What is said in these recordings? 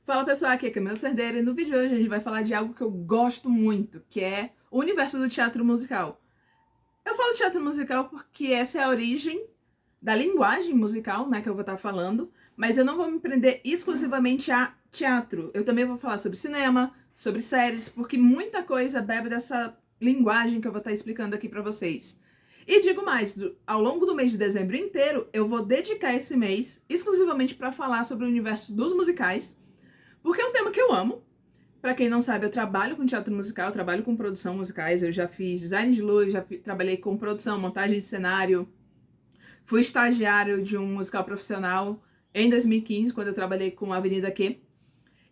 Fala pessoal, aqui é Camila Cerdeira e no vídeo de hoje a gente vai falar de algo que eu gosto muito, que é o universo do teatro musical. Eu falo teatro musical porque essa é a origem da linguagem musical, né, que eu vou estar falando, mas eu não vou me prender exclusivamente a teatro. Eu também vou falar sobre cinema, sobre séries, porque muita coisa bebe dessa linguagem que eu vou estar explicando aqui pra vocês. E digo mais, ao longo do mês de dezembro inteiro, eu vou dedicar esse mês exclusivamente para falar sobre o universo dos musicais, porque é um tema que eu amo. Pra quem não sabe, eu trabalho com teatro musical, eu trabalho com produção musicais, eu já fiz design de luz, trabalhei com produção, montagem de cenário, fui estagiário de um musical profissional em 2015, quando eu trabalhei com a Avenida Q.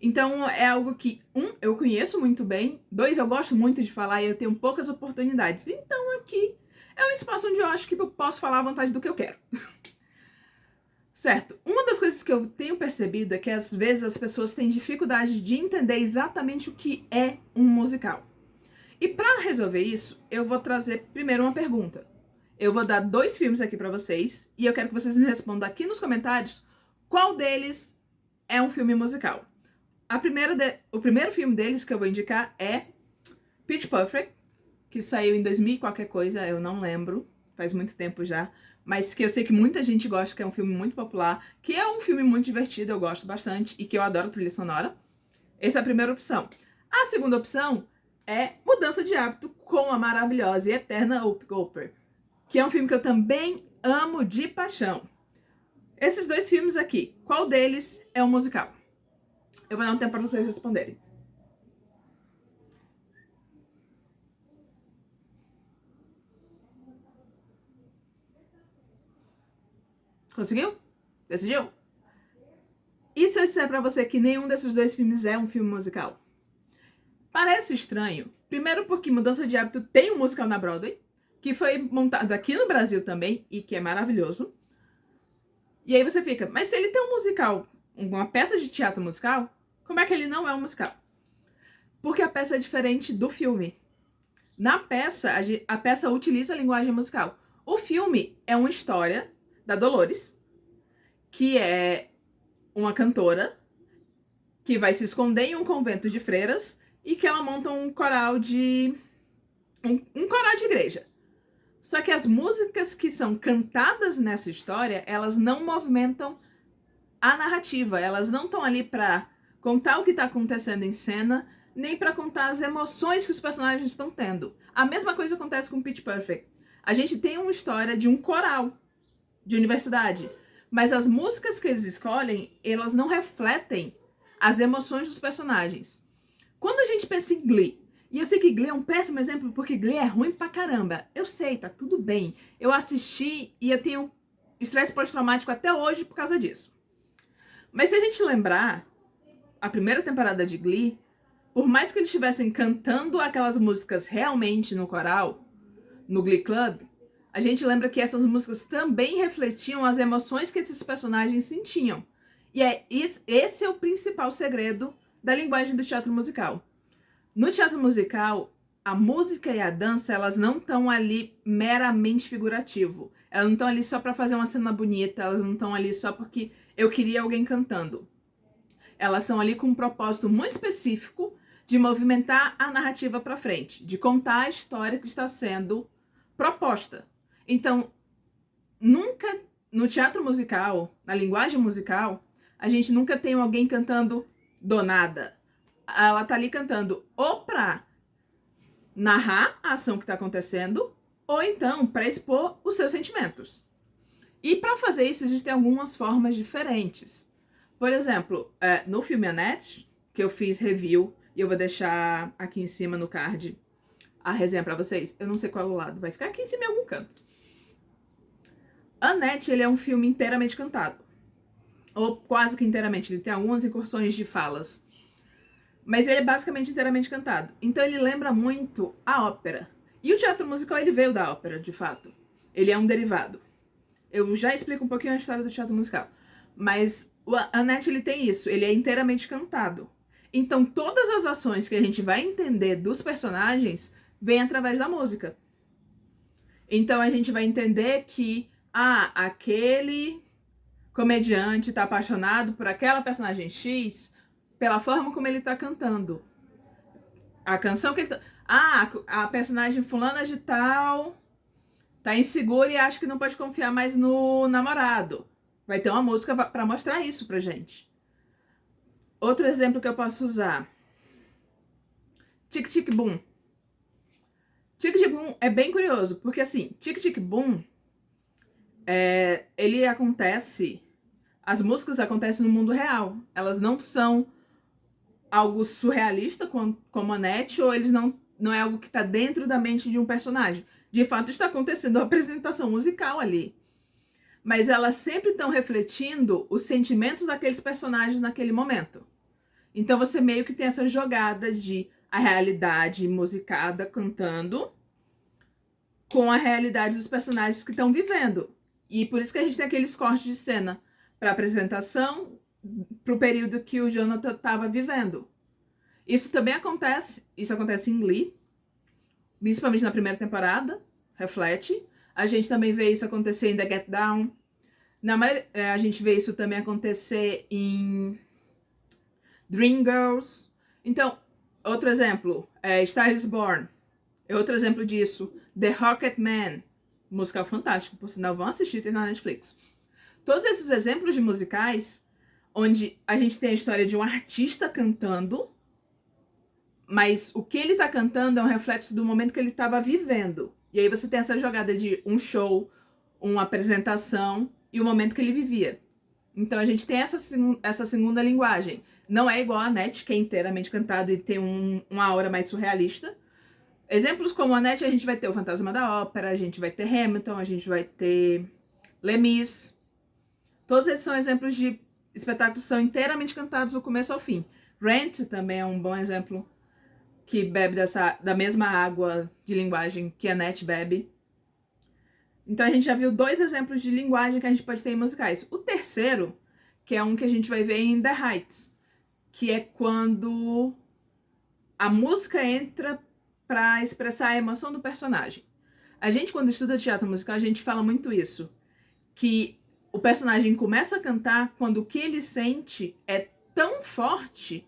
Então é algo que, eu conheço muito bem, dois, eu gosto muito de falar e eu tenho poucas oportunidades. Então aqui é um espaço onde eu acho que eu posso falar à vontade do que eu quero. Certo, uma das coisas que eu tenho percebido é que às vezes as pessoas têm dificuldade de entender exatamente o que é um musical. E para resolver isso, eu vou trazer primeiro uma pergunta. Eu vou dar 2 filmes aqui para vocês e eu quero que vocês me respondam aqui nos comentários qual deles é um filme musical. O primeiro filme deles que eu vou indicar é Pitch Perfect, que saiu em 2000 e qualquer coisa, eu não lembro, faz muito tempo já, mas que eu sei que muita gente gosta, que é um filme muito popular, que é um filme muito divertido, eu gosto bastante, e que eu adoro trilha sonora. Essa é a primeira opção. A segunda opção é Mudança de Hábito, com a maravilhosa e eterna Whoopi Goldberg, que é um filme que eu também amo de paixão. Esses 2 filmes aqui, qual deles é um musical? Eu vou dar um tempo para vocês responderem. Conseguiu? Decidiu? E se eu disser pra você que nenhum desses 2 filmes é um filme musical? Parece estranho. Primeiro porque Mudança de Hábito tem um musical na Broadway, que foi montado aqui no Brasil também, e que é maravilhoso. E aí você fica, mas se ele tem um musical, uma peça de teatro musical, como é que ele não é um musical? Porque a peça é diferente do filme. Na peça, a peça utiliza a linguagem musical. O filme é uma história da Dolores, que é uma cantora que vai se esconder em um convento de freiras e que ela monta um coral de um coral de igreja. Só que as músicas que são cantadas nessa história, elas não movimentam a narrativa, elas não estão ali para contar o que está acontecendo em cena, nem para contar as emoções que os personagens estão tendo. A mesma coisa acontece com Pitch Perfect. A gente tem uma história de um coral de universidade, mas as músicas que eles escolhem, elas não refletem as emoções dos personagens. Quando a gente pensa em Glee, e eu sei que Glee é um péssimo exemplo porque Glee é ruim pra caramba, eu sei, tá tudo bem. Eu assisti e eu tenho estresse pós-traumático até hoje por causa disso. Mas se a gente lembrar, a primeira temporada de Glee, por mais que eles estivessem cantando aquelas músicas realmente no coral, no Glee Club, a gente lembra que essas músicas também refletiam as emoções que esses personagens sentiam. E esse é o principal segredo da linguagem do teatro musical. No teatro musical, a música e a dança, elas não estão ali meramente figurativo. Elas não estão ali só para fazer uma cena bonita, elas não estão ali só porque eu queria alguém cantando. Elas estão ali com um propósito muito específico de movimentar a narrativa para frente, de contar a história que está sendo proposta. Então, nunca no teatro musical, na linguagem musical, a gente nunca tem alguém cantando do nada. Ela tá ali cantando ou pra narrar a ação que tá acontecendo, ou então pra expor os seus sentimentos. E para fazer isso, existem algumas formas diferentes. Por exemplo, no filme Annette, que eu fiz review, e eu vou deixar aqui em cima no card a resenha pra vocês. Eu não sei qual é o lado, vai ficar aqui em cima em algum canto. Annette, ele é um filme inteiramente cantado. Ou quase que inteiramente, ele tem algumas incursões de falas. Mas ele é basicamente inteiramente cantado. Então ele lembra muito a ópera. E o teatro musical, ele veio da ópera, de fato. Ele é um derivado. Eu já explico um pouquinho a história do teatro musical. Mas o Annette, ele tem isso. Ele é inteiramente cantado. Então todas as ações que a gente vai entender dos personagens vêm através da música. Então a gente vai entender que aquele comediante tá apaixonado por aquela personagem X pela forma como ele tá cantando. A canção que ele tá... Ah, a personagem fulana de tal tá insegura e acha que não pode confiar mais no namorado. Vai ter uma música pra mostrar isso pra gente. Outro exemplo que eu posso usar. Tic Tic Boom. Tic Tic Boom é bem curioso, porque assim, Tic Tic Boom, ele acontece... As músicas acontecem no mundo real. Elas não são algo surrealista como a Net, ou eles não é algo que está dentro da mente de um personagem. De fato, está acontecendo uma apresentação musical ali. Mas elas sempre estão refletindo os sentimentos daqueles personagens naquele momento. Então você meio que tem essa jogada de a realidade musicada cantando com a realidade dos personagens que estão vivendo. E por isso que a gente tem aqueles cortes de cena para apresentação para o período que o Jonathan estava vivendo. Isso também acontece, isso acontece em Glee, principalmente na primeira temporada, reflete. A gente também vê isso acontecer em The Get Down. A gente vê isso também acontecer em Dreamgirls. Então, outro exemplo, Star is Born. É outro exemplo disso. The Rocketman, musical fantástico, por sinal, vão assistir, tem na Netflix. Todos esses exemplos de musicais, onde a gente tem a história de um artista cantando, mas o que ele tá cantando é um reflexo do momento que ele estava vivendo. E aí você tem essa jogada de um show, uma apresentação e o momento que ele vivia. Então a gente tem essa segunda linguagem. Não é igual a Net, que é inteiramente cantado e tem uma aura mais surrealista. Exemplos como a Net, a gente vai ter o Fantasma da Ópera, a gente vai ter Hamilton, a gente vai ter Les Mis. Todos esses são exemplos de espetáculos que são inteiramente cantados do começo ao fim. Rent também é um bom exemplo, que bebe da mesma água de linguagem que a Net bebe. Então a gente já viu 2 exemplos de linguagem que a gente pode ter em musicais. O terceiro, que é um que a gente vai ver em The Heights, que é quando a música entra para expressar a emoção do personagem. A gente, quando estuda teatro musical, a gente fala muito isso, que o personagem começa a cantar quando o que ele sente é tão forte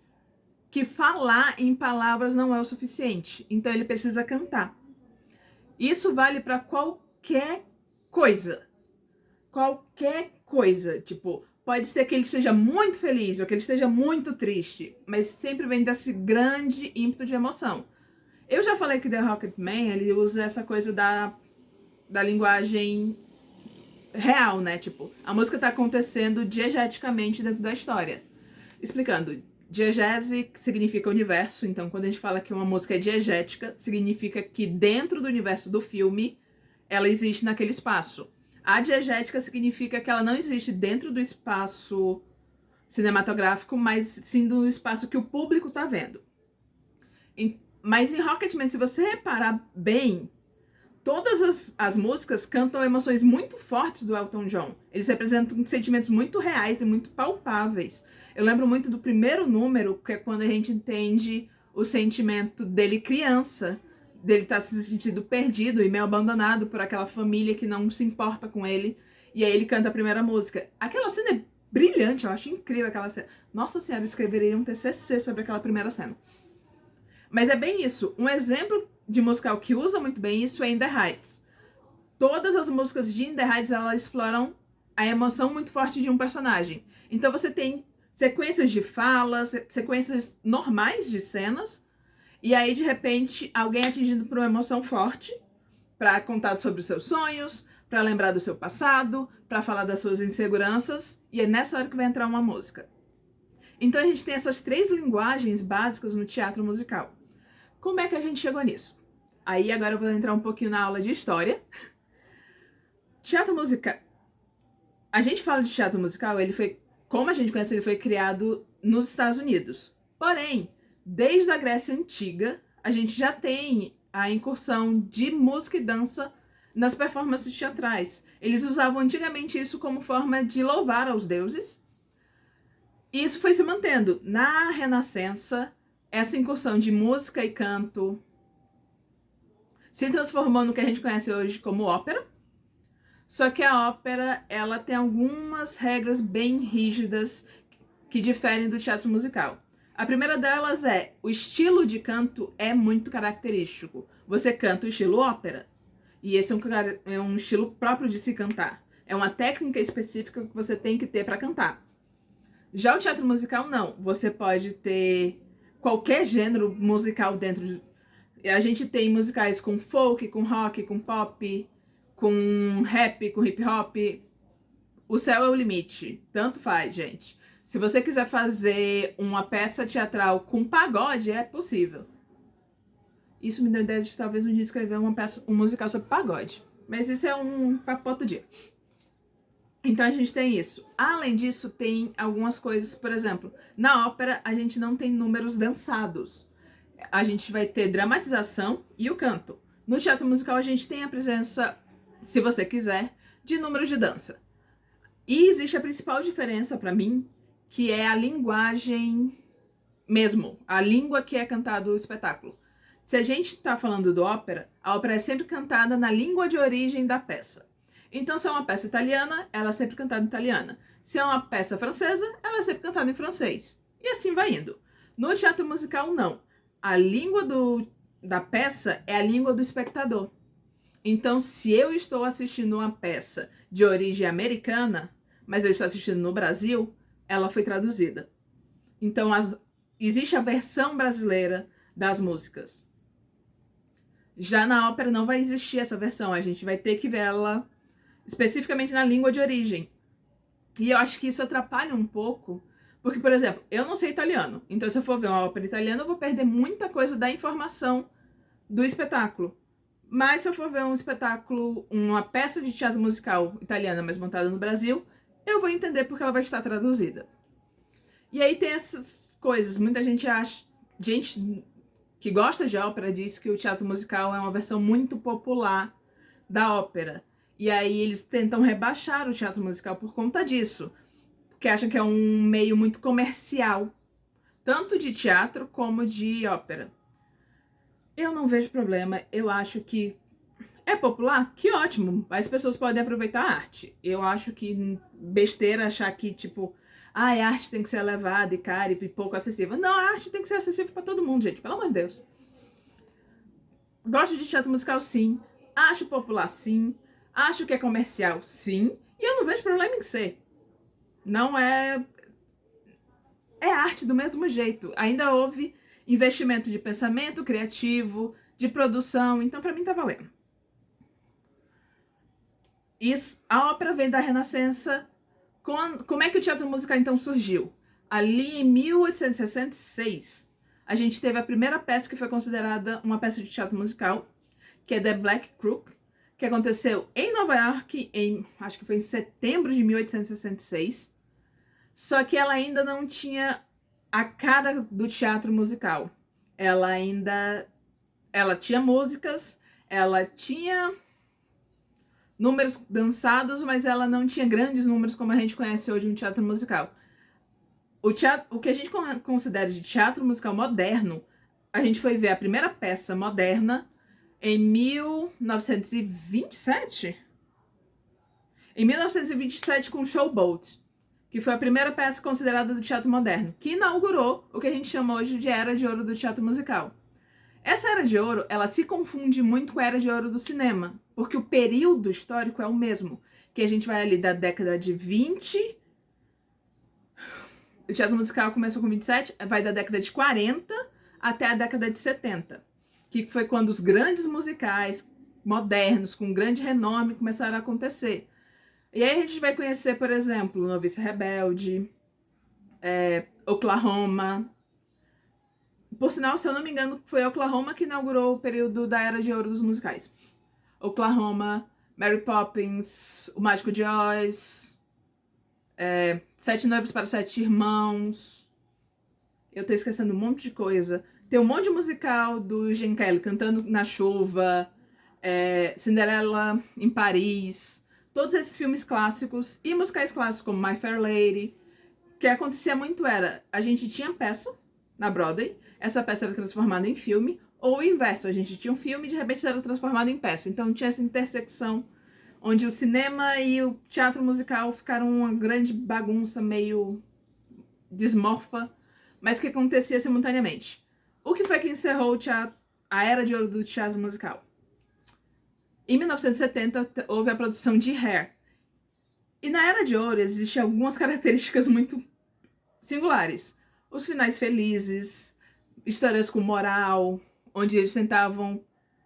que falar em palavras não é o suficiente. Então ele precisa cantar. Isso vale para qualquer coisa. Qualquer coisa. Tipo, pode ser que ele esteja muito feliz ou que ele esteja muito triste, mas sempre vem desse grande ímpeto de emoção. Eu já falei que The Rocketman, ele usa essa coisa da linguagem real, né? Tipo, a música tá acontecendo diegeticamente dentro da história. Explicando, diegese significa universo, então quando a gente fala que uma música é diegética, significa que dentro do universo do filme, ela existe naquele espaço. A diegética significa que ela não existe dentro do espaço cinematográfico, mas sim do espaço que o público tá vendo. Mas em Rocketman, se você reparar bem, todas as músicas cantam emoções muito fortes do Elton John. Eles representam sentimentos muito reais e muito palpáveis. Eu lembro muito do primeiro número, que é quando a gente entende o sentimento dele criança, dele estar se sentindo perdido e meio abandonado por aquela família que não se importa com ele. E aí ele canta a primeira música. Aquela cena é brilhante, eu acho incrível aquela cena. Nossa Senhora, eu escreveria um TCC sobre aquela primeira cena. Mas é bem isso. Um exemplo de musical que usa muito bem isso é In The Heights. Todas as músicas de In The Heights, elas exploram a emoção muito forte de um personagem. Então você tem sequências de falas, sequências normais de cenas, e aí de repente alguém é atingido por uma emoção forte para contar sobre os seus sonhos, para lembrar do seu passado, para falar das suas inseguranças, e é nessa hora que vai entrar uma música. Então a gente tem essas 3 linguagens básicas no teatro musical. Como é que a gente chegou nisso? Aí agora eu vou entrar um pouquinho na aula de história. Teatro musical. A gente fala de teatro musical, como a gente conhece, ele foi criado nos Estados Unidos. Porém, desde a Grécia Antiga, a gente já tem a incursão de música e dança nas performances teatrais. Eles usavam antigamente isso como forma de louvar aos deuses. E isso foi se mantendo. Na Renascença, essa incursão de música e canto se transformou no que a gente conhece hoje como ópera. Só que a ópera, ela tem algumas regras bem rígidas que diferem do teatro musical. A primeira delas é, o estilo de canto é muito característico. Você canta o estilo ópera. E esse é um estilo próprio de se cantar. É uma técnica específica que você tem que ter para cantar. Já o teatro musical, não. Você pode ter qualquer gênero musical dentro. A gente tem musicais com folk, com rock, com pop, com rap, com hip hop. O céu é o limite. Tanto faz, gente. Se você quiser fazer uma peça teatral com pagode, é possível. Isso me deu a ideia de talvez um dia escrever um musical sobre pagode. Mas isso é um papo outro dia. Então a gente tem isso. Além disso, tem algumas coisas, por exemplo, na ópera a gente não tem números dançados. A gente vai ter dramatização e o canto. No teatro musical a gente tem a presença, se você quiser, de números de dança. E existe a principal diferença para mim, que é a linguagem mesmo, a língua que é cantada o espetáculo. Se a gente está falando do ópera, a ópera é sempre cantada na língua de origem da peça. Então, se é uma peça italiana, ela é sempre cantada em italiana. Se é uma peça francesa, ela é sempre cantada em francês. E assim vai indo. No teatro musical, não. A língua da peça é a língua do espectador. Então, se eu estou assistindo uma peça de origem americana, mas eu estou assistindo no Brasil, ela foi traduzida. Então, existe a versão brasileira das músicas. Já na ópera não vai existir essa versão, a gente vai ter que ver ela especificamente na língua de origem. E eu acho que isso atrapalha um pouco, porque, por exemplo, eu não sei italiano, então se eu for ver uma ópera italiana, eu vou perder muita coisa da informação do espetáculo. Mas se eu for ver um espetáculo, uma peça de teatro musical italiana, mas montada no Brasil, eu vou entender porque ela vai estar traduzida. E aí tem essas coisas, muita gente acha, gente que gosta de ópera diz que o teatro musical é uma versão muito popular da ópera. E aí eles tentam rebaixar o teatro musical por conta disso, porque acham que é um meio muito comercial, tanto de teatro como de ópera. Eu não vejo problema, eu acho que é popular, que ótimo, as pessoas podem aproveitar a arte. Eu acho que besteira achar que, tipo, a arte tem que ser elevada e cara e pouco acessível. Não, a arte tem que ser acessível para todo mundo, gente, pelo amor de Deus. Gosto de teatro musical, sim. Acho popular, sim. Acho que é comercial, sim. E eu não vejo problema em ser. Não é... É arte do mesmo jeito. Ainda houve investimento de pensamento criativo, de produção. Então, pra mim, tá valendo. Isso, a ópera vem da Renascença. Como é que o teatro musical, então, surgiu? Ali em 1866, a gente teve a primeira peça que foi considerada uma peça de teatro musical, que é The Black Crook, que aconteceu em Nova York, acho que foi em setembro de 1866. Só que ela ainda não tinha a cara do teatro musical. Ela tinha músicas, ela tinha números dançados, mas ela não tinha grandes números como a gente conhece hoje no teatro musical. O que a gente considera de teatro musical moderno, a gente foi ver a primeira peça moderna em 1927? Em 1927 com Showboat, que foi a primeira peça considerada do teatro moderno, que inaugurou o que a gente chama hoje de Era de Ouro do teatro musical. Essa Era de Ouro, ela se confunde muito com a Era de Ouro do cinema, porque o período histórico é o mesmo, que a gente vai ali da década de 20... O teatro musical começou com 27, vai da década de 40 até a década de 70, que foi quando os grandes musicais modernos, com grande renome, começaram a acontecer. E aí a gente vai conhecer, por exemplo, Noviça Rebelde, Oklahoma. Por sinal, se eu não me engano, foi Oklahoma que inaugurou o período da Era de Ouro dos musicais. Oklahoma, Mary Poppins, O Mágico de Oz, Sete Noivos para Sete Irmãos. Eu tô esquecendo um monte de coisa. Tem um monte de musical do Gene Kelly, Cantando na Chuva, Cinderela em Paris. Todos esses filmes clássicos e musicais clássicos como My Fair Lady. O que acontecia muito era, a gente tinha peça na Broadway, essa peça era transformada em filme, ou o inverso, a gente tinha um filme e de repente era transformado em peça. Então tinha essa intersecção onde o cinema e o teatro musical ficaram uma grande bagunça meio desmorfa, mas que acontecia simultaneamente. O que foi que encerrou a era de ouro do teatro musical? Em 1970, houve a produção de Hair. E na Era de Ouro existem algumas características muito singulares. Os finais felizes, histórias com moral, onde eles tentavam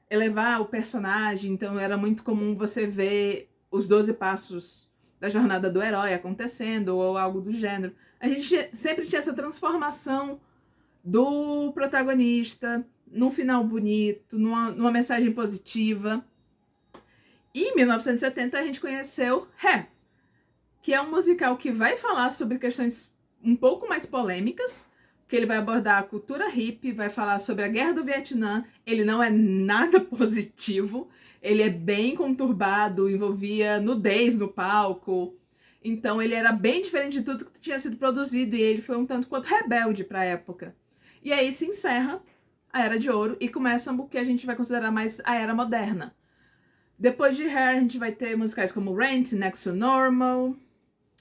elevar o personagem, então era muito comum você ver os 12 passos da jornada do herói acontecendo, ou algo do gênero. A gente sempre tinha essa transformação do protagonista num final bonito, numa mensagem positiva. E em 1970 a gente conheceu Hair, que é um musical que vai falar sobre questões um pouco mais polêmicas, que ele vai abordar a cultura hippie, vai falar sobre a guerra do Vietnã. Ele não é nada positivo, ele é bem conturbado, envolvia nudez no palco. Então ele era bem diferente de tudo que tinha sido produzido e ele foi um tanto quanto rebelde para a época. E aí se encerra a Era de Ouro e começa o que a gente vai considerar mais a Era Moderna. Depois de Hair, a gente vai ter musicais como Rent, Next to Normal,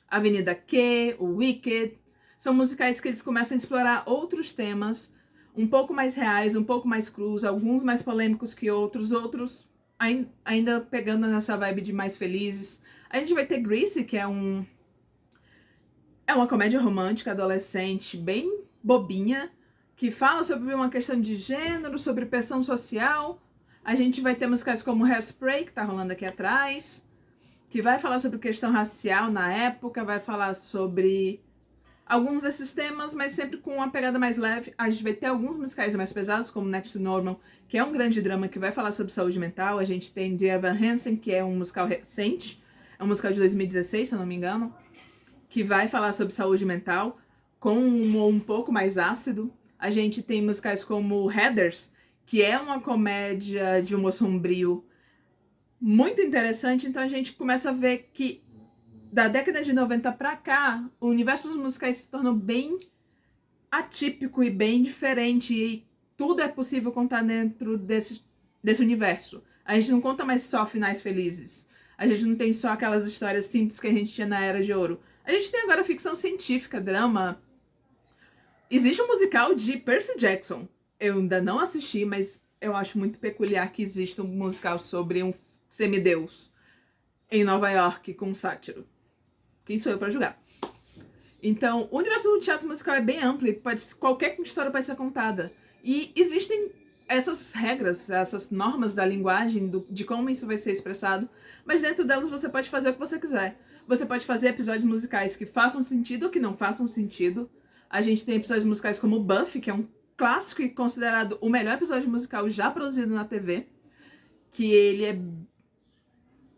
Avenida Q, o Wicked. São musicais que eles começam a explorar outros temas, um pouco mais reais, um pouco mais crus, alguns mais polêmicos que outros ainda pegando nessa vibe de mais felizes. A gente vai ter Grease, que é uma comédia romântica adolescente bem bobinha, que fala sobre uma questão de gênero, sobre pressão social. A gente vai ter musicais como Hairspray, que tá rolando aqui atrás, que vai falar sobre questão racial na época, vai falar sobre alguns desses temas, mas sempre com uma pegada mais leve. A gente vai ter alguns musicais mais pesados, como Next to Normal, que é um grande drama que vai falar sobre saúde mental. A gente tem The Evan Hansen, que é um musical recente, é um musical de 2016, se eu não me engano, que vai falar sobre saúde mental, com um humor um pouco mais ácido. A gente tem musicais como Heathers, que é uma comédia de humor sombrio muito interessante. Então a gente começa a ver que da década de 90 pra cá, o universo dos musicais se tornou bem atípico e bem diferente, e tudo é possível contar dentro desse universo. A gente não conta mais só finais felizes. A gente não tem só aquelas histórias simples que a gente tinha na Era de Ouro. A gente tem agora ficção científica, drama. Existe um musical de Percy Jackson. Eu ainda não assisti, mas eu acho muito peculiar que exista um musical sobre um semideus em Nova York com um sátiro. Quem sou eu pra julgar? Então, o universo do teatro musical é bem amplo e qualquer história pode ser contada. E existem essas regras, essas normas da linguagem, de como isso vai ser expressado, mas dentro delas você pode fazer o que você quiser. Você pode fazer episódios musicais que façam sentido ou que não façam sentido. A gente tem episódios musicais como Buffy, que é um clássico e considerado o melhor episódio musical já produzido na TV, que ele é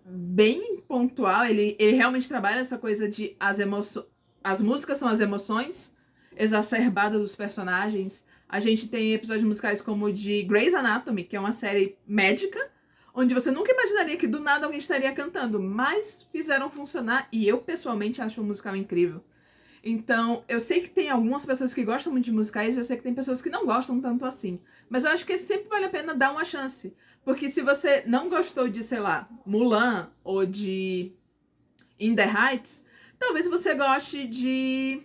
bem pontual, ele realmente trabalha essa coisa de as músicas são as emoções exacerbadas dos personagens. A gente tem episódios musicais como o de Grey's Anatomy, que é uma série médica, onde você nunca imaginaria que do nada alguém estaria cantando, mas fizeram funcionar e eu pessoalmente acho um musical incrível. Então, eu sei que tem algumas pessoas que gostam muito de musicais, eu sei que tem pessoas que não gostam tanto assim. Mas eu acho que sempre vale a pena dar uma chance. Porque se você não gostou de, sei lá, Mulan ou de In the Heights, talvez você goste de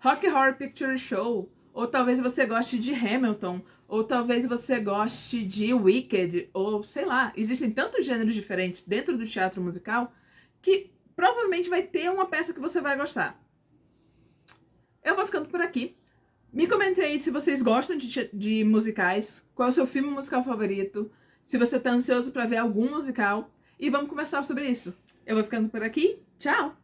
Rocky Horror Picture Show, ou talvez você goste de Hamilton, ou talvez você goste de Wicked, ou sei lá. Existem tantos gêneros diferentes dentro do teatro musical que provavelmente vai ter uma peça que você vai gostar. Eu vou ficando por aqui. Me comentem aí se vocês gostam de musicais, qual é o seu filme musical favorito, se você tá ansioso pra ver algum musical, e vamos conversar sobre isso. Eu vou ficando por aqui. Tchau!